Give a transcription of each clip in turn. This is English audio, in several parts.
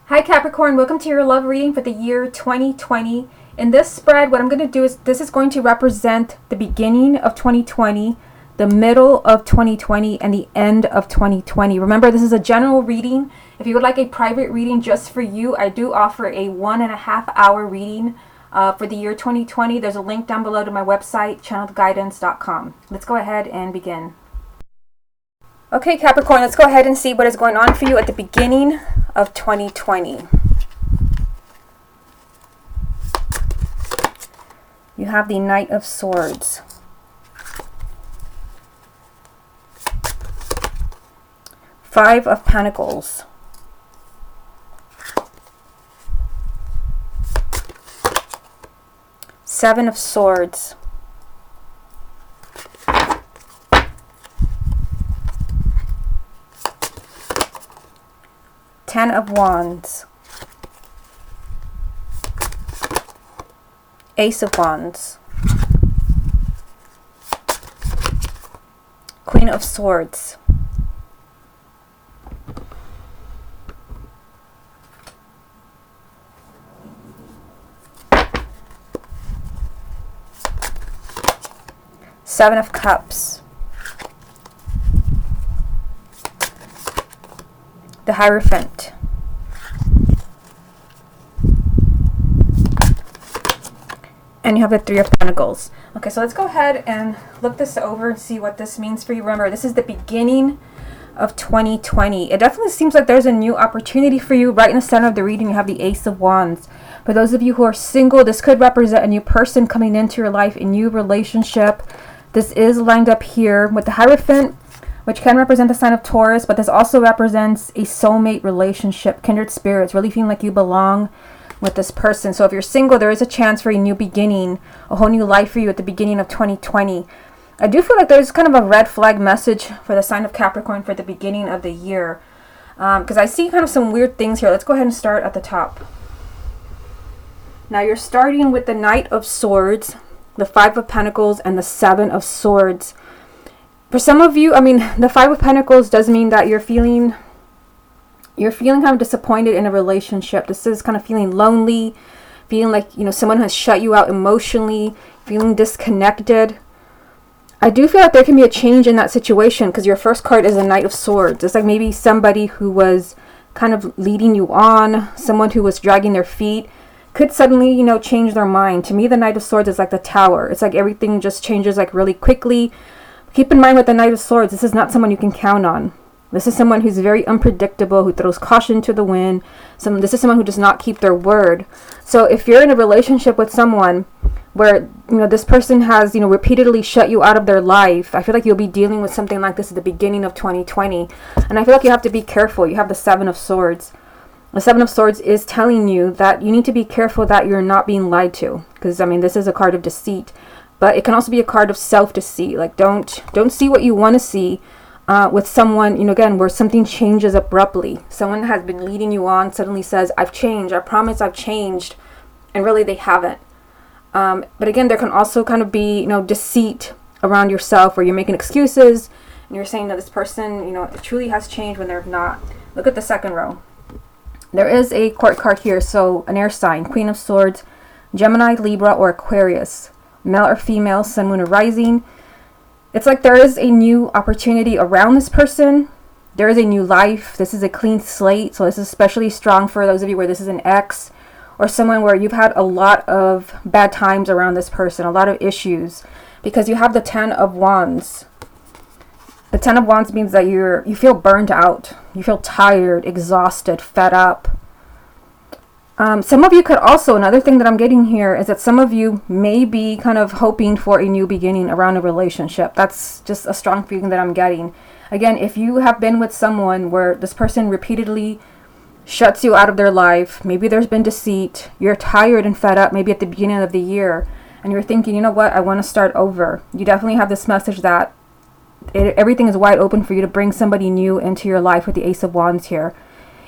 Hi Capricorn, welcome to your love reading for the year 2020. In this spread, what I'm going to do is this is going to represent the beginning of 2020, the middle of 2020, and the end of 2020. Remember, this is a general reading. If you would like a private reading just for you, I do offer a 1.5 hour reading for the year 2020. There's a link down below to my website, channeledguidance.com. Let's go ahead and begin. Okay, Capricorn, let's go ahead and see what is going on for you at the beginning of 2020. You have the Knight of Swords. Five of Pentacles. Seven of Swords. Ten of Wands. Ace of Wands. Queen of Swords. Seven of Cups. The Hierophant. And you have the Three of Pentacles. Okay, so let's go ahead and look this over and see what this means for you. Remember, this is the beginning of 2020. It definitely seems like there's a new opportunity for you. Right in the center of the reading, you have the Ace of Wands. For those of you who are single, this could represent a new person coming into your life, a new relationship. This is lined up here with the Hierophant, which can represent the sign of Taurus, but this also represents a soulmate relationship, kindred spirits, really feeling like you belong with this person. So if you're single, there is a chance for a new beginning, a whole new life for you at the beginning of 2020. I do feel like there's kind of a red flag message for the sign of Capricorn for the beginning of the year, because I see kind of some weird things here. Let's go ahead and start at the top. Now you're starting with the Knight of Swords, the Five of Pentacles, and the Seven of Swords. For some of you, I mean, the Five of Pentacles does mean that you're feeling kind of disappointed in a relationship. This is kind of feeling lonely, feeling like, someone has shut you out emotionally, feeling disconnected. I do feel like there can be a change in that situation because your first card is a Knight of Swords. It's like maybe somebody who was kind of leading you on, someone who was dragging their feet, could suddenly, change their mind. To me, the Knight of Swords is like the Tower. It's like everything just changes like really quickly. Keep in mind with the Knight of Swords, this is not someone you can count on. This is someone who's very unpredictable, who throws caution to the wind. This is someone who does not keep their word. So if you're in a relationship with someone where, this person has, repeatedly shut you out of their life, I feel like you'll be dealing with something like this at the beginning of 2020. And I feel like you have to be careful. You have the Seven of Swords. The Seven of Swords is telling you that you need to be careful that you're not being lied to. Because, this is a card of deceit. But it can also be a card of self-deceit. Like, don't see what you want to see with someone, again, where something changes abruptly. Someone has been leading you on, suddenly says, I've changed, I promise I've changed. And really, they haven't. But again, there can also kind of be, deceit around yourself where you're making excuses. And you're saying that this person, truly has changed when they're not. Look at the second row. There is a court card here. So, an air sign, Queen of Swords, Gemini, Libra, or Aquarius. Male or female, sun, moon, or rising. It's like there is a new opportunity around this person. There is a new life. This is a clean slate. So this is especially strong for those of you where this is an ex or someone where you've had a lot of bad times around this person, a lot of issues, because you have the Ten of Wands. The Ten of Wands means that you feel burned out. You feel tired, exhausted, fed up. Some of you could also, another thing that I'm getting here is that some of you may be kind of hoping for a new beginning around a relationship. That's just a strong feeling that I'm getting. Again, if you have been with someone where this person repeatedly shuts you out of their life, maybe there's been deceit, you're tired and fed up, maybe at the beginning of the year, and you're thinking, you know what, I want to start over. You definitely have this message that everything is wide open for you to bring somebody new into your life with the Ace of Wands here.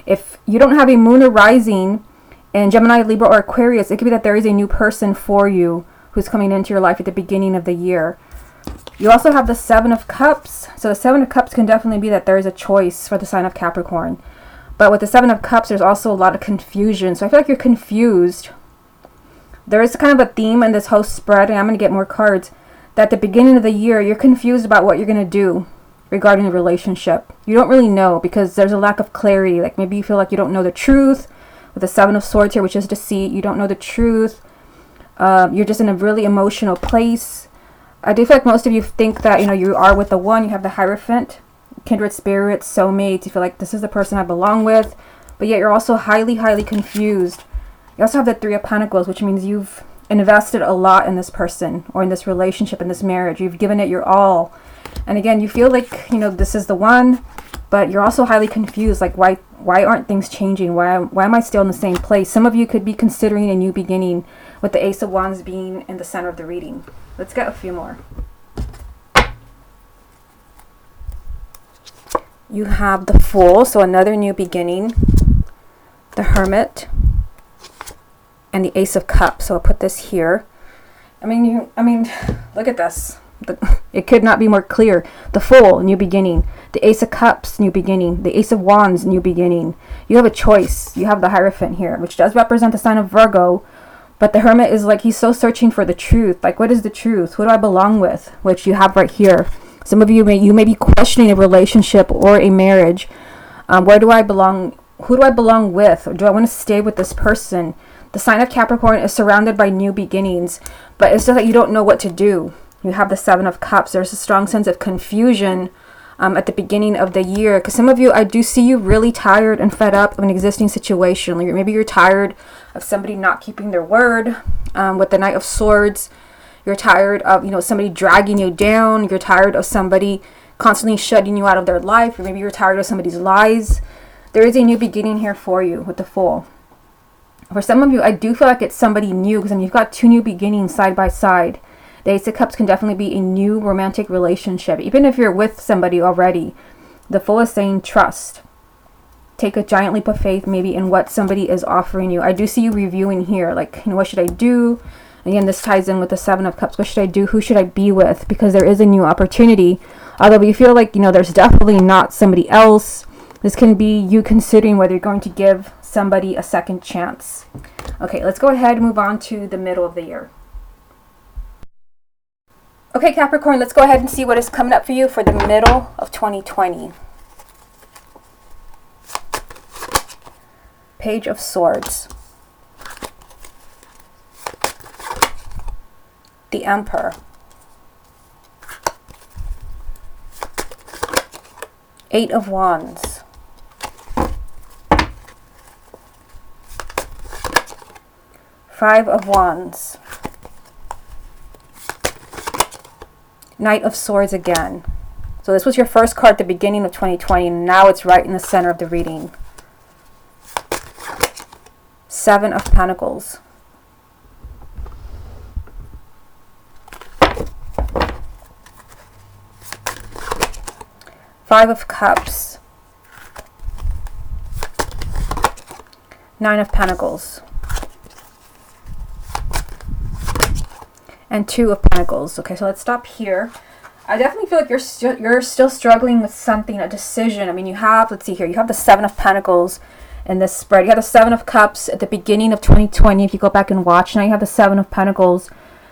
If you don't have a moon or rising in Gemini, Libra, or Aquarius, it could be that there is a new person for you who's coming into your life at the beginning of the year. You also have the Seven of Cups. So the Seven of Cups can definitely be that there is a choice for the sign of Capricorn. But with the Seven of Cups, there's also a lot of confusion. So I feel like you're confused. There is kind of a theme in this whole spread, and I'm going to get more cards, that at the beginning of the year, you're confused about what you're going to do regarding the relationship. You don't really know because there's a lack of clarity. Like maybe you feel like you don't know the truth. With the Seven of Swords here, which is deceit, you don't know the truth. You're just in a really emotional place. I do feel like most of you think that, you know, you are with the one. You have the Hierophant, kindred spirits, soulmates. You feel like this is the person I belong with. But yet you're also highly, highly confused. You also have the Three of Pentacles, which means you've invested a lot in this person or in this relationship, in this marriage. You've given it your all. And again, you feel like, you know, this is the one, but you're also highly confused. Like, why aren't things changing? Why am I still in the same place? Some of you could be considering a new beginning, with the Ace of Wands being in the center of the reading. Let's get a few more. You have the Fool, so another new beginning. The Hermit. And the Ace of Cups. So I'll put this here. I mean, look at this. It could not be more clear. The Fool, new beginning. The Ace of Cups, new beginning. The Ace of Wands, new beginning. You have a choice. You have the Hierophant here, which does represent the sign of Virgo. But the Hermit is like, he's so searching for the truth. Like, what is the truth? Who do I belong with? Which you have right here. Some of you may be questioning a relationship or a marriage. Where do I belong? Who do I belong with? Or do I want to stay with this person? The sign of Capricorn is surrounded by new beginnings, but it's just that you don't know what to do. You have the Seven of Cups. There's a strong sense of confusion at the beginning of the year. Because some of you, I do see you really tired and fed up of an existing situation. Like maybe you're tired of somebody not keeping their word. With the Knight of Swords, you're tired of, you know, somebody dragging you down. You're tired of somebody constantly shutting you out of their life. Or maybe you're tired of somebody's lies. There is a new beginning here for you with the Fool. For some of you, I do feel like it's somebody new, because I mean, you've got two new beginnings side by side. The Ace of Cups can definitely be a new romantic relationship. Even if you're with somebody already, the Fool is saying trust. Take a giant leap of faith maybe in what somebody is offering you. I do see you reviewing here, like, you know, what should I do? Again, this ties in with the Seven of Cups. What should I do? Who should I be with? Because there is a new opportunity. Although you feel like, you know, there's definitely not somebody else. This can be you considering whether you're going to give somebody a second chance. Okay, let's go ahead and move on to the middle of the year. Okay, Capricorn, let's go ahead and see what is coming up for you for the middle of 2020. Page of Swords. The Emperor. Eight of Wands. Five of Wands. Knight of Swords again. So this was your first card at the beginning of 2020, and now it's right in the center of the reading. Seven of Pentacles. Five of Cups. Nine of Pentacles. And Two of Pentacles. Okay, so let's stop here. I definitely feel like you're still struggling with something, a decision. I mean, you have, let's see here, you have the Seven of Pentacles in this spread. You have the Seven of Cups at the beginning of 2020. If you go back and watch, now you have the Seven of Pentacles,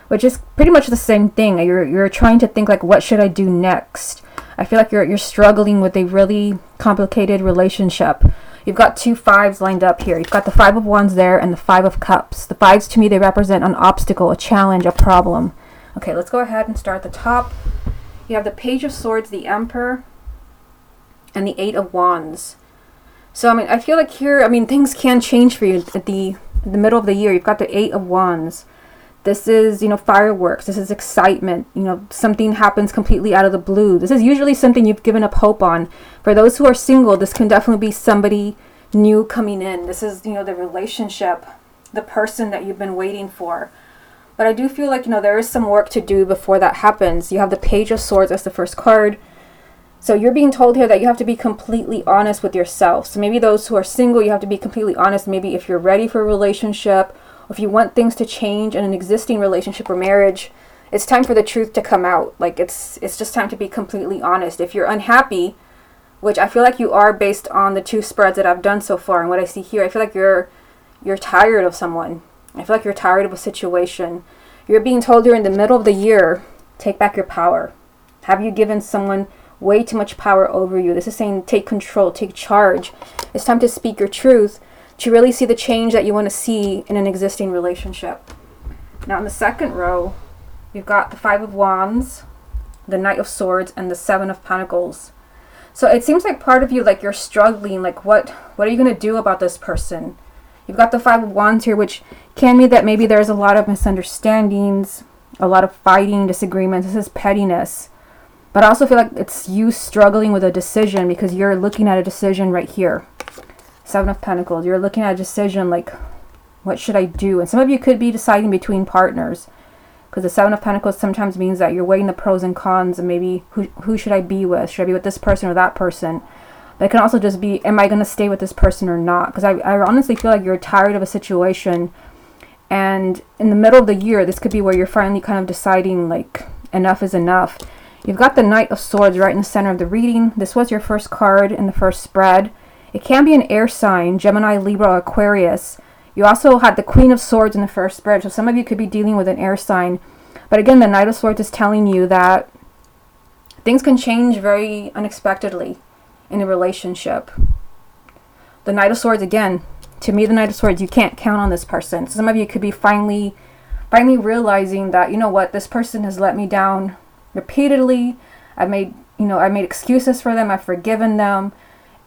which is pretty much the same thing. You're trying to think like, what should I do next? I feel like you're struggling with a really complicated relationship. You've got two fives lined up here. You've got the Five of Wands there and the Five of Cups. The fives, to me, they represent an obstacle, a challenge, a problem. Okay, let's go ahead and start at the top. You have the Page of Swords, the Emperor, and the Eight of Wands. So, I mean, I feel like here, I mean, things can change for you at the middle of the year. You've got the Eight of Wands. This is, you know, fireworks. This is excitement. You know, something happens completely out of the blue. This is usually something you've given up hope on. For those who are single, this can definitely be somebody new coming in. This is, you know, the relationship, the person that you've been waiting for. But I do feel like, you know, there is some work to do before that happens. You have the Page of Swords as the first card. So you're being told here that you have to be completely honest with yourself. So maybe those who are single, you have to be completely honest. Maybe if you're ready for a relationship, or if you want things to change in an existing relationship or marriage, it's time for the truth to come out. Like it's just time to be completely honest. If you're unhappy which I feel like you are based on the 2 spreads that I've done so far. And what I see here, I feel like you're tired of someone. I feel like you're tired of a situation. You're being told you're in the middle of the year, take back your power. Have you given someone way too much power over you? This is saying take control, take charge. It's time to speak your truth, to really see the change that you want to see in an existing relationship. Now in the second row, you've got the 5 of Wands, the Knight of Swords, and the 7 of Pentacles. So it seems like part of you, like you're struggling, like what are you going to do about this person? You've got the 5 of Wands here, which can mean that maybe there's a lot of misunderstandings, a lot of fighting, disagreements. This is pettiness. But I also feel like it's you struggling with a decision, because you're looking at a decision right here. 7 of Pentacles. You're looking at a decision like, what should I do? And some of you could be deciding between partners, because the 7 of Pentacles sometimes means that you're weighing the pros and cons, and maybe who should I be with? Should I be with this person or that person? But it can also just be, am I going to stay with this person or not? Because I honestly feel like you're tired of a situation, and in the middle of the year, this could be where you're finally kind of deciding like enough is enough. You've got the Knight of Swords right in the center of the reading. This was your first card in the first spread. It can be an air sign, Gemini, Libra, Aquarius. You also had the Queen of Swords in the first spread, so some of you could be dealing with an air sign. But again, the Knight of Swords is telling you that things can change very unexpectedly in a relationship. The Knight of Swords, again, to me, the Knight of Swords, you can't count on this person. So some of you could be finally realizing that, you know what, this person has let me down repeatedly. I've made excuses for them. I've forgiven them.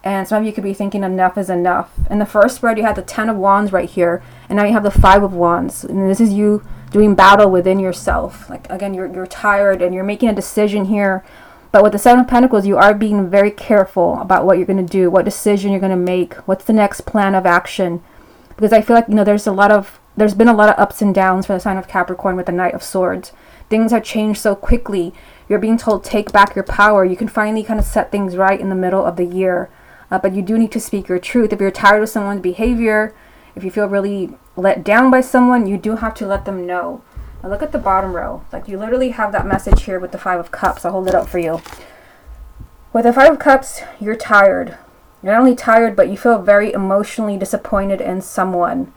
And some of you could be thinking enough is enough. In the first spread, you had the 10 of Wands right here. And now you have the 5 of Wands. And this is you doing battle within yourself. Like, again, you're tired and you're making a decision here. But with the 7 of Pentacles, you are being very careful about what you're going to do, what decision you're going to make, what's the next plan of action. Because I feel like, there's been a lot of ups and downs for the sign of Capricorn with the Knight of Swords. Things have changed so quickly. You're being told, take back your power. You can finally kind of set things right in the middle of the year. But you do need to speak your truth. If you're tired of someone's behavior, if you feel really let down by someone, you do have to let them know. Now look at the bottom row. Like, you literally have that message here with the 5 of Cups. I'll hold it up for you. With the 5 of Cups, you're tired. You're not only tired, but you feel very emotionally disappointed in someone.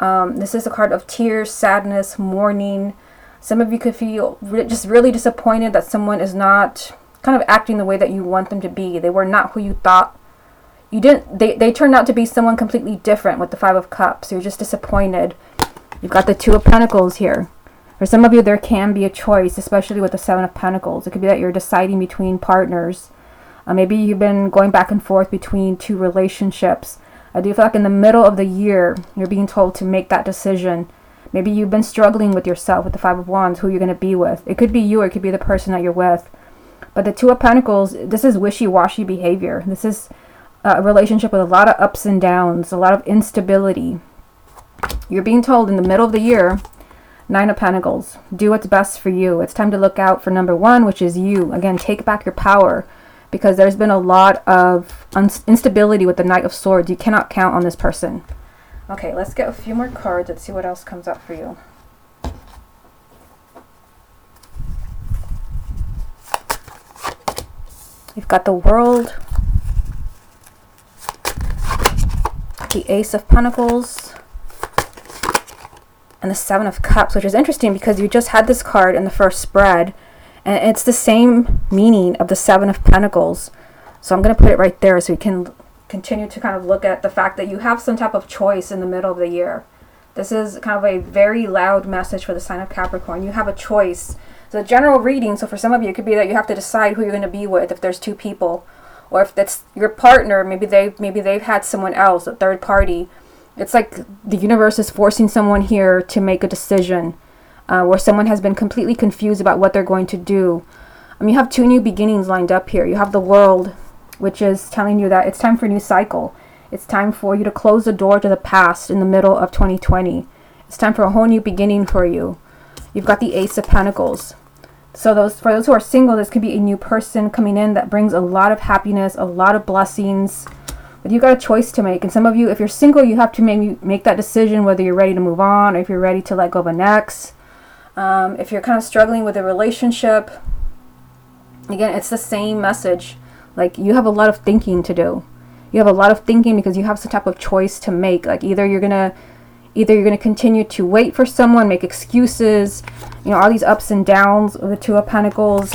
This is a card of tears, sadness, mourning. Some of you could feel just really disappointed that someone is not kind of acting the way that you want them to be. They were not who you thought. They turned out to be someone completely different with the 5 of Cups. You're just disappointed. You've got the 2 of Pentacles here. For some of you, there can be a choice, especially with the 7 of Pentacles. It could be that you're deciding between partners. Maybe you've been going back and forth between 2 relationships. I do feel like in the middle of the year, you're being told to make that decision. Maybe you've been struggling with yourself with the 5 of Wands, who you're going to be with. It could be you, or it could be the person that you're with. But the 2 of Pentacles, this is wishy-washy behavior. This is a relationship with a lot of ups and downs, a lot of instability. You're being told in the middle of the year, 9 of Pentacles, do what's best for you. It's time to look out for number 1, which is you. Again, take back your power, because there's been a lot of instability with the Knight of Swords. You cannot count on this person. Okay, let's get a few more cards. Let's see what else comes up for you. You've got the World, the Ace of Pentacles, and the 7 of Cups, which is interesting because you just had this card in the first spread, and it's the same meaning of the 7 of Pentacles. So I'm going to put it right there so you can continue to kind of look at the fact that you have some type of choice in the middle of the year. This is kind of a very loud message for the sign of Capricorn. You have a choice. It's a general reading, so for some of you, it could be that you have to decide who you're going to be with if there's 2 people. Or if that's your partner, maybe they've had someone else, a third party. It's like the universe is forcing someone here to make a decision, where someone has been completely confused about what they're going to do. You have 2 new beginnings lined up here. You have the World, which is telling you that it's time for a new cycle. It's time for you to close the door to the past in the middle of 2020. It's time for a whole new beginning for you. You've got the Ace of Pentacles. So for those who are single, this could be a new person coming in that brings a lot of happiness, a lot of blessings. But you've got a choice to make. And some of you, if you're single, you have to maybe make that decision whether you're ready to move on or if you're ready to let go of an ex. If you're kind of struggling with a relationship, again, it's the same message. Like, you have a lot of thinking to do. You have a lot of thinking because you have some type of choice to make. Like, either you're gonna continue to wait for someone, make excuses, you know, all these ups and downs of the Two of Pentacles,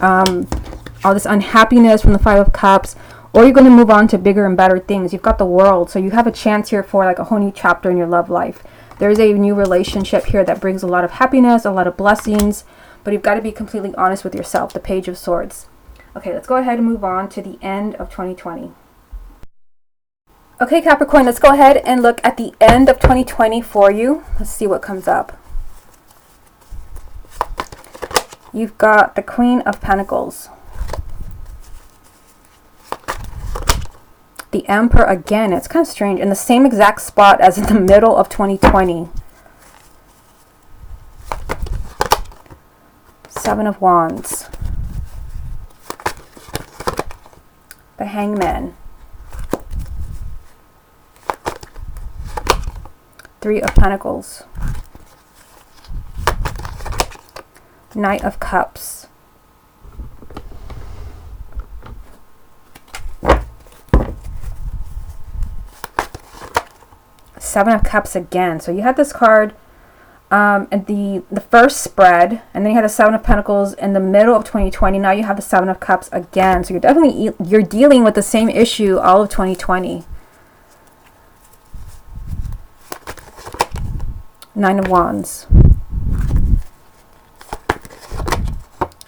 all this unhappiness from the Five of Cups, or you're going to move on to bigger and better things. You've got the World, so you have a chance here for like a whole new chapter in your love life. There's a new relationship here that brings a lot of happiness, a lot of blessings, but you've got to be completely honest with yourself. The Page of Swords. Okay, let's go ahead and move on to the end of 2020. Okay, Capricorn, let's go ahead and look at the end of 2020 for you. Let's see what comes up. You've got the Queen of Pentacles. The Emperor again. It's kind of strange. In the same exact spot as in the middle of 2020. Seven of Wands. The Hangman. Three of Pentacles. Knight of Cups. Seven of Cups again. So you had this card at the first spread, and then you had the Seven of Pentacles in the middle of 2020. Now you have the Seven of Cups again. So you're dealing with the same issue all of 2020. Nine of Wands.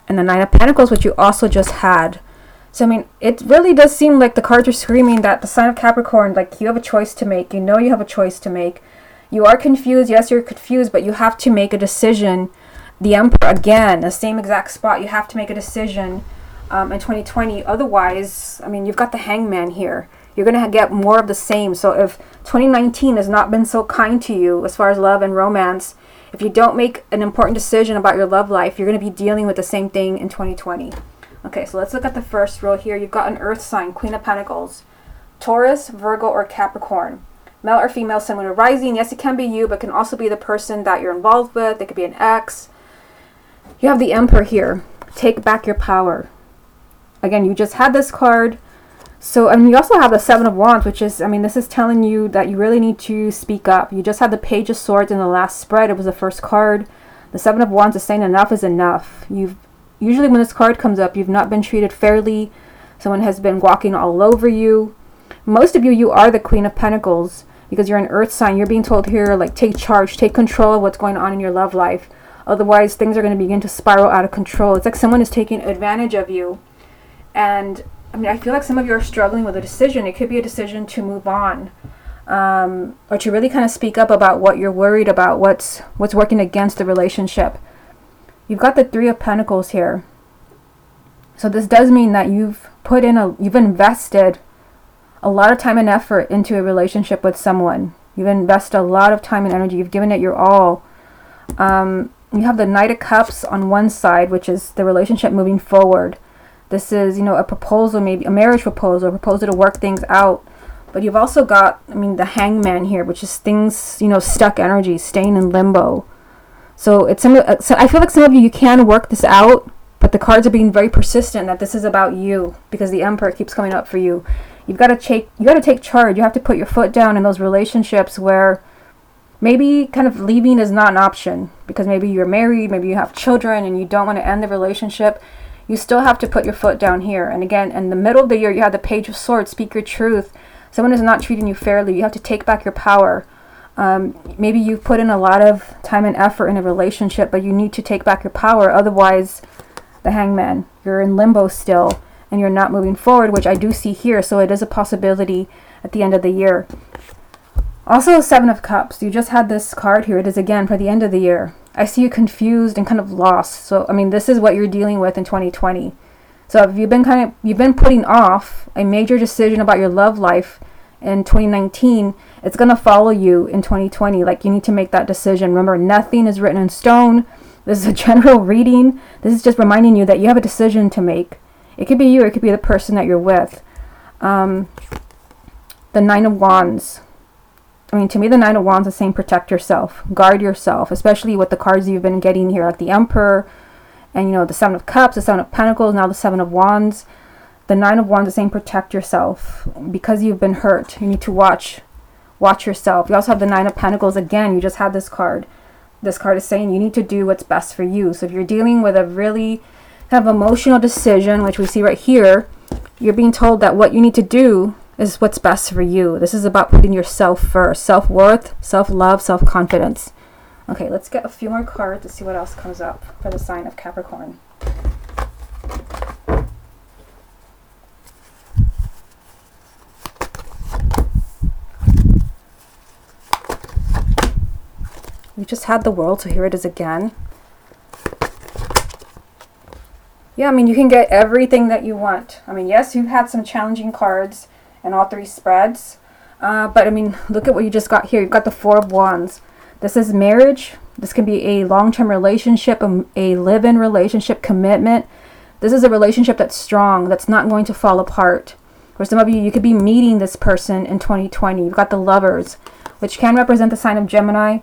And the Nine of Pentacles, which you also just had. So, I mean, it really does seem like the cards are screaming that the sign of Capricorn, like, you have a choice to make. You know you have a choice to make. You are confused. Yes, you're confused, but you have to make a decision. The Emperor, again, the same exact spot. You have to make a decision in 2020. Otherwise, I mean, you've got the Hangman here. You're going to get more of the same. So if 2019 has not been so kind to you as far as love and romance, if you don't make an important decision about your love life, you're going to be dealing with the same thing in 2020. Okay, so let's look at the first row here. You've got an Earth sign, Queen of Pentacles. Taurus, Virgo, or Capricorn. Male or female, Sun, Moon, or Rising. Yes, it can be you, but it can also be the person that you're involved with. It could be an ex. You have the Emperor here. Take back your power. Again, you just had this card. So, and you also have the Seven of Wands, which is, I mean, this is telling you that you really need to speak up. You just had the Page of Swords in the last spread. It was the first card. The Seven of Wands is saying enough is enough. Usually when this card comes up, you've not been treated fairly. Someone has been walking all over you. Most of you, you are the Queen of Pentacles because you're an Earth sign. You're being told here, like, take charge, take control of what's going on in your love life. Otherwise, things are going to begin to spiral out of control. It's like someone is taking advantage of you. And I mean, I feel like some of you are struggling with a decision. It could be a decision to move on, or to really kind of speak up about what you're worried about, what's working against the relationship. You've got the Three of Pentacles here. So this does mean that you've invested a lot of time and effort into a relationship with someone. You've invested a lot of time and energy. You've given it your all. You have the Knight of Cups on one side, which is the relationship moving forward. This is, you know, a proposal, maybe a marriage proposal, a proposal to work things out. But you've also got, I mean, the Hangman here, which is things, you know, stuck energy, staying in limbo. So so I feel like some of you can work this out, but the cards are being very persistent that this is about you because the Emperor keeps coming up for you. You got to take charge. You have to put your foot down in those relationships where maybe kind of leaving is not an option because maybe you're married, maybe you have children and you don't want to end the relationship. You still have to put your foot down here. And again, in the middle of the year, you have the Page of Swords. Speak your truth. Someone is not treating you fairly. You have to take back your power. Maybe you've put in a lot of time and effort in a relationship, but you need to take back your power. Otherwise, the Hangman, you're in limbo still, and you're not moving forward, which I do see here. So it is a possibility at the end of the year. Also, Seven of Cups. You just had this card here. It is again for the end of the year. I see you confused and kind of lost. So, I mean, this is what you're dealing with in 2020. So if you've been putting off a major decision about your love life in 2019, it's going to follow you in 2020. Like, you need to make that decision. Remember, nothing is written in stone. This is a general reading. This is just reminding you that you have a decision to make. It could be you, or it could be the person that you're with. The Nine of Wands. I mean, to me, the Nine of Wands is saying protect yourself, guard yourself, especially with the cards you've been getting here, like the Emperor, and, you know, the Seven of Cups, the Seven of Pentacles, now the Seven of Wands. The Nine of Wands is saying protect yourself because you've been hurt. You need to watch yourself. You also have the Nine of Pentacles. Again, you just had this card. This card is saying you need to do what's best for you. So if you're dealing with a really kind of emotional decision, which we see right here, you're being told that what you need to do is what's best for you. This is about putting yourself first. Self-worth, self-love, self-confidence. Okay, let's get a few more cards to see what else comes up for the sign of Capricorn. We just had the World, so here it is again. Yeah, I mean, you can get everything that you want. I mean, yes, you've had some challenging cards in all three spreads. But, I mean, look at what you just got here. You've got the Four of Wands. This is marriage. This can be a long-term relationship, a live-in relationship, commitment. This is a relationship that's strong, that's not going to fall apart. For some of you, you could be meeting this person in 2020. You've got the Lovers, which can represent the sign of Gemini.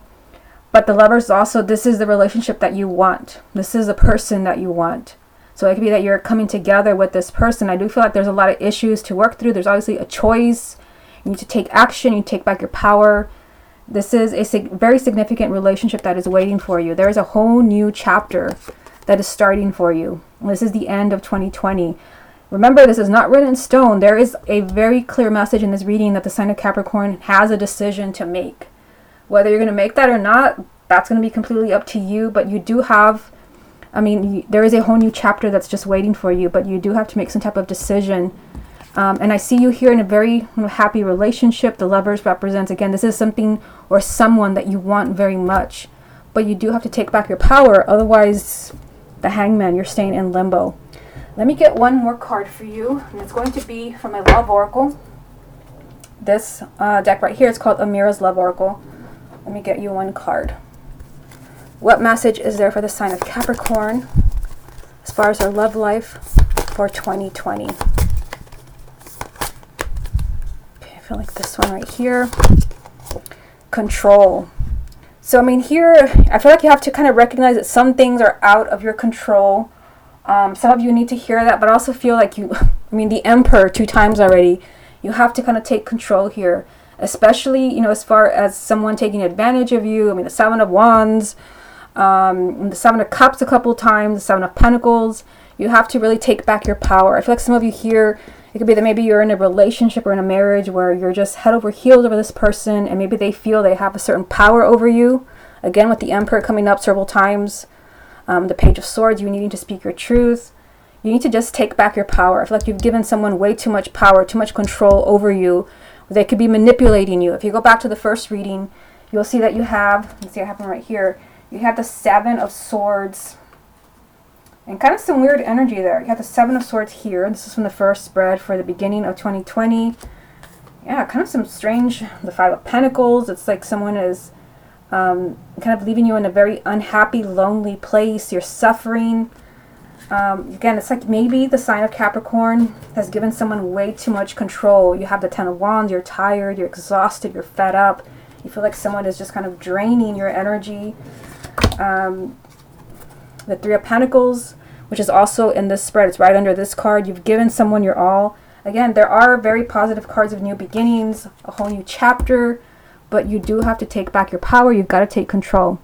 But the Lovers also, this is the relationship that you want. This is a person that you want. So it could be that you're coming together with this person. I do feel like there's a lot of issues to work through. There's obviously a choice. You need to take action. You take back your power. This is a very significant relationship that is waiting for you. There is a whole new chapter that is starting for you. This is the end of 2020. Remember, this is not written in stone. There is a very clear message in this reading that the sign of Capricorn has a decision to make. Whether you're going to make that or not, that's going to be completely up to you. But you do have, I mean, there is a whole new chapter that's just waiting for you. But you do have to make some type of decision. And I see you here in a very happy relationship. The Lovers represents, again, this is something or someone that you want very much. But you do have to take back your power. Otherwise, the Hangman, you're staying in limbo. Let me get one more card for you. And it's going to be from my Love Oracle. This deck right here is called Amira's Love Oracle. Let me get you one card. What message is there for the sign of Capricorn as far as our love life for 2020? Okay, I feel like this one right here. Control. So, I mean, here, I feel like you have to kind of recognize that some things are out of your control. Some of you need to hear that, but I also feel like you, I mean, the Emperor 2 times already. You have to kind of take control here. Especially, you know, as far as someone taking advantage of you. I mean, the Seven of Wands, the Seven of Cups a couple times, the Seven of Pentacles. You have to really take back your power. I feel like some of you here, it could be that maybe you're in a relationship or in a marriage where you're just head over heels over this person, and maybe they feel they have a certain power over you. Again, with the Emperor coming up several times, the Page of Swords, you needing to speak your truth. You need to just take back your power. I feel like you've given someone way too much power, too much control over you. They could be manipulating you. If you go back to the first reading, you'll see that you have, let's see what happened right here. You have the Seven of Swords and kind of some weird energy there. You have the Seven of Swords here. This is from the first spread for the beginning of 2020. Yeah, kind of some strange, the Five of Pentacles. It's like someone is kind of leaving you in a very unhappy, lonely place. You're suffering. Again, it's like maybe the sign of Capricorn has given someone way too much control. You have the Ten of Wands, you're tired, you're exhausted, you're fed up. You feel like someone is just kind of draining your energy. The Three of Pentacles, which is also in this spread, it's right under this card. You've given someone your all. Again, there are very positive cards of new beginnings, a whole new chapter, but you do have to take back your power. You've got to take control.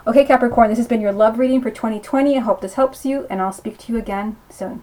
Okay, Capricorn, this has been your love reading for 2020. I hope this helps you, and I'll speak to you again soon.